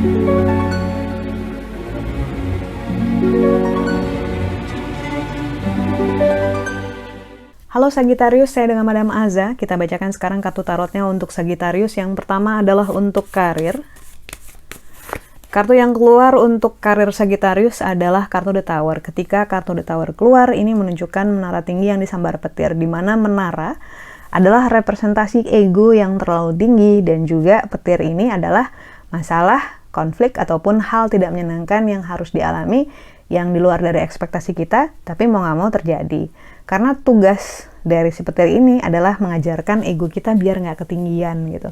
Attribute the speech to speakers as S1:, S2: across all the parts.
S1: Halo Sagittarius, saya dengan Madam Aza. Kita bacakan sekarang kartu tarotnya untuk Sagittarius. Yang pertama adalah untuk karir. Kartu yang keluar untuk karir Sagittarius adalah kartu The Tower. Ketika kartu The Tower keluar, ini menunjukkan menara tinggi yang disambar petir, di mana menara adalah representasi ego yang terlalu tinggi, dan juga petir ini adalah masalah, konflik, ataupun hal tidak menyenangkan yang harus dialami, yang di luar dari ekspektasi kita, tapi mau nggak mau terjadi. Karena tugas dari si petir ini adalah mengajarkan ego kita biar nggak ketinggian gitu.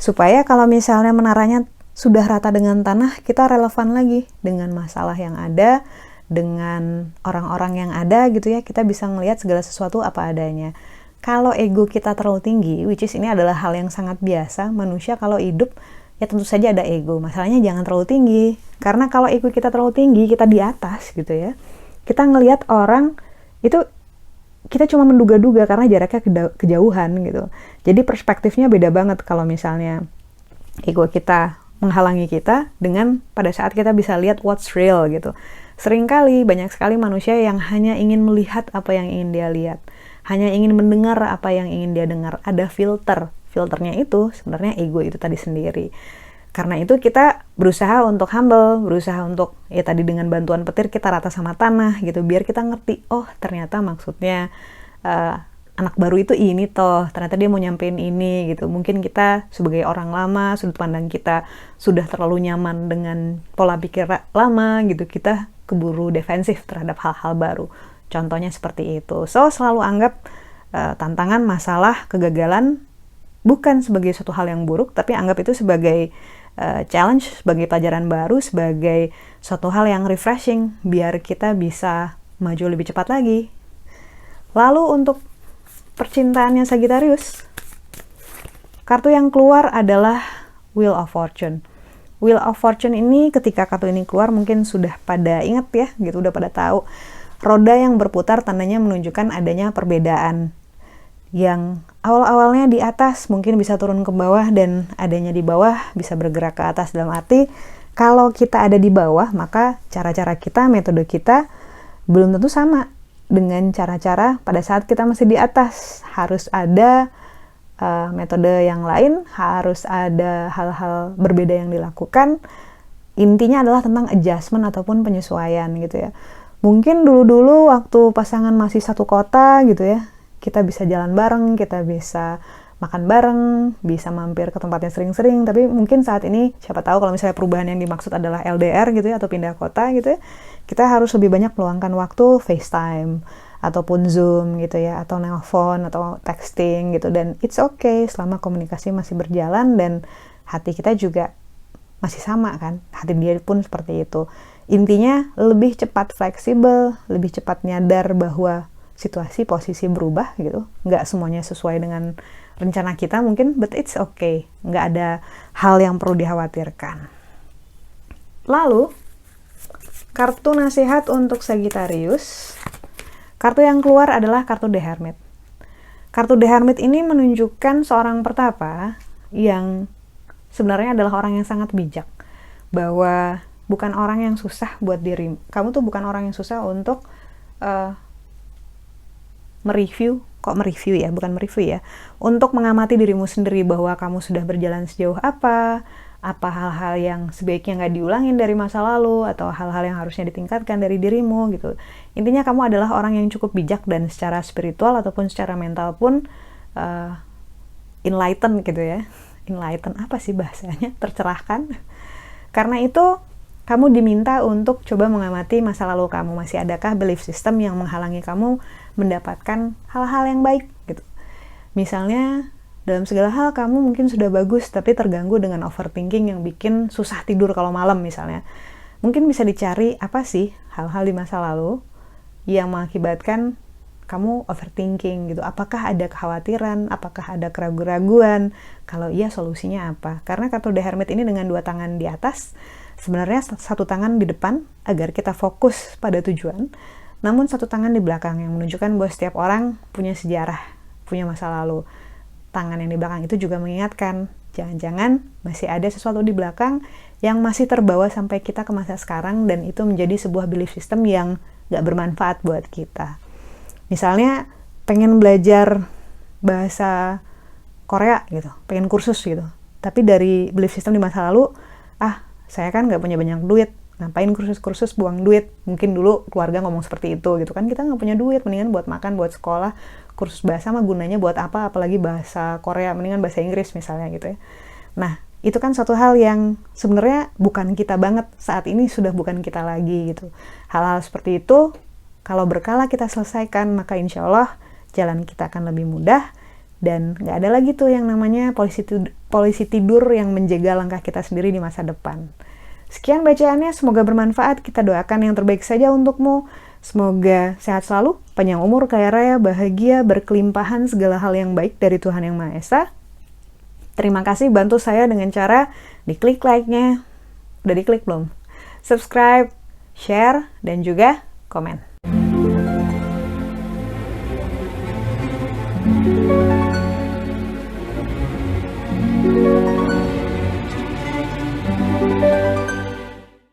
S1: Supaya kalau misalnya menaranya sudah rata dengan tanah, kita relevan lagi dengan masalah yang ada, dengan orang-orang yang ada gitu ya. Kita bisa ngelihat segala sesuatu apa adanya. Kalau ego kita terlalu tinggi, which is ini adalah hal yang sangat biasa, manusia kalau hidup ya tentu saja ada ego. Masalahnya jangan terlalu tinggi. Karena kalau ego kita terlalu tinggi, kita di atas gitu ya. Kita ngelihat orang itu kita cuma menduga-duga karena jaraknya kejauhan gitu. Jadi perspektifnya beda banget kalau misalnya ego kita menghalangi kita dengan pada saat kita bisa lihat what's real gitu. Seringkali banyak sekali manusia yang hanya ingin melihat apa yang ingin dia lihat. Hanya ingin mendengar apa yang ingin dia dengar. Ada filter. Filternya itu sebenarnya ego itu tadi sendiri. Karena itu kita berusaha untuk humble, berusaha untuk ya tadi dengan bantuan petir kita rata sama tanah gitu, biar kita ngerti, oh ternyata maksudnya anak baru itu ini toh, ternyata dia mau nyampein ini gitu. Mungkin kita sebagai orang lama, sudut pandang kita sudah terlalu nyaman dengan pola pikir lama gitu, kita keburu defensif terhadap hal-hal baru. Contohnya seperti itu. So selalu anggap tantangan, masalah, kegagalan bukan sebagai suatu hal yang buruk, tapi anggap itu sebagai challenge, sebagai pelajaran baru, sebagai suatu hal yang refreshing, biar kita bisa maju lebih cepat lagi. Lalu untuk percintaannya Sagittarius, kartu yang keluar adalah Wheel of Fortune. Wheel of Fortune ini ketika kartu ini keluar mungkin sudah pada ingat ya, gitu, udah pada tahu. Roda yang berputar tandanya menunjukkan adanya perbedaan. Yang awal-awalnya di atas mungkin bisa turun ke bawah, dan adanya di bawah bisa bergerak ke atas. Dalam arti kalau kita ada di bawah, maka cara-cara kita, metode kita belum tentu sama dengan cara-cara pada saat kita masih di atas. Harus ada metode yang lain, harus ada hal-hal berbeda yang dilakukan. Intinya adalah tentang adjustment ataupun penyesuaian gitu ya. Mungkin dulu-dulu waktu pasangan masih satu kota gitu ya, kita bisa jalan bareng, kita bisa makan bareng, bisa mampir ke tempatnya sering-sering. Tapi mungkin saat ini, siapa tahu kalau misalnya perubahan yang dimaksud adalah LDR gitu ya, atau pindah kota gitu ya, kita harus lebih banyak meluangkan waktu FaceTime, ataupun Zoom gitu ya, atau nelpon, atau texting gitu. Dan it's okay selama komunikasi masih berjalan, dan hati kita juga masih sama kan, hati dia pun seperti itu. Intinya lebih cepat fleksibel, lebih cepat nyadar bahwa situasi, posisi berubah gitu. Nggak semuanya sesuai dengan rencana kita mungkin, but it's okay. Nggak ada hal yang perlu dikhawatirkan. Lalu, kartu nasihat untuk Sagittarius. Kartu yang keluar adalah kartu The Hermit. Kartu The Hermit ini menunjukkan seorang pertapa yang sebenarnya adalah orang yang sangat bijak. Bahwa bukan orang yang susah buat diri. Kamu tuh bukan orang yang susah untuk mereview untuk mengamati dirimu sendiri, bahwa kamu sudah berjalan sejauh apa hal-hal yang sebaiknya nggak diulangin dari masa lalu, atau hal-hal yang harusnya ditingkatkan dari dirimu gitu. Intinya kamu adalah orang yang cukup bijak, dan secara spiritual ataupun secara mental pun enlightened gitu ya. Enlightened apa sih bahasanya? Tercerahkan. Karena itu kamu diminta untuk coba mengamati masa lalu kamu. Masih adakah belief system yang menghalangi kamu mendapatkan hal-hal yang baik gitu. Misalnya dalam segala hal kamu mungkin sudah bagus, tapi terganggu dengan overthinking yang bikin susah tidur kalau malam misalnya. Mungkin bisa dicari apa sih hal-hal di masa lalu yang mengakibatkan kamu overthinking gitu. Apakah ada kekhawatiran, apakah ada keraguan-raguan? Kalau iya, solusinya apa? Karena kartu The Hermit ini dengan dua tangan di atas, sebenarnya satu tangan di depan agar kita fokus pada tujuan, namun satu tangan di belakang yang menunjukkan bahwa setiap orang punya sejarah, punya masa lalu. Tangan yang di belakang itu juga mengingatkan Jangan-jangan masih ada sesuatu di belakang yang masih terbawa sampai kita ke masa sekarang, dan itu menjadi sebuah belief system yang gak bermanfaat buat kita. Misalnya pengen belajar bahasa Korea gitu, pengen kursus gitu, tapi dari belief system di masa lalu, saya kan gak punya banyak duit, ngapain kursus-kursus, buang duit. Mungkin dulu keluarga ngomong seperti itu gitu kan, kita gak punya duit, mendingan buat makan, buat sekolah. Kursus bahasa mah gunanya buat apa, apalagi bahasa Korea, mendingan bahasa Inggris misalnya gitu ya. Nah, itu kan satu hal yang sebenarnya bukan kita banget, saat ini sudah bukan kita lagi gitu. Hal-hal seperti itu, kalau berkala kita selesaikan, maka insya Allah jalan kita akan lebih mudah, dan gak ada lagi tuh yang namanya polisi tidur yang menjaga langkah kita sendiri di masa depan. Sekian bacaannya, semoga bermanfaat. Kita doakan yang terbaik saja untukmu. Semoga sehat selalu, panjang umur, kaya raya, bahagia, berkelimpahan segala hal yang baik dari Tuhan Yang Maha Esa. Terima kasih bantu saya dengan cara diklik like-nya. Udah diklik belum? Subscribe, share, dan juga komen.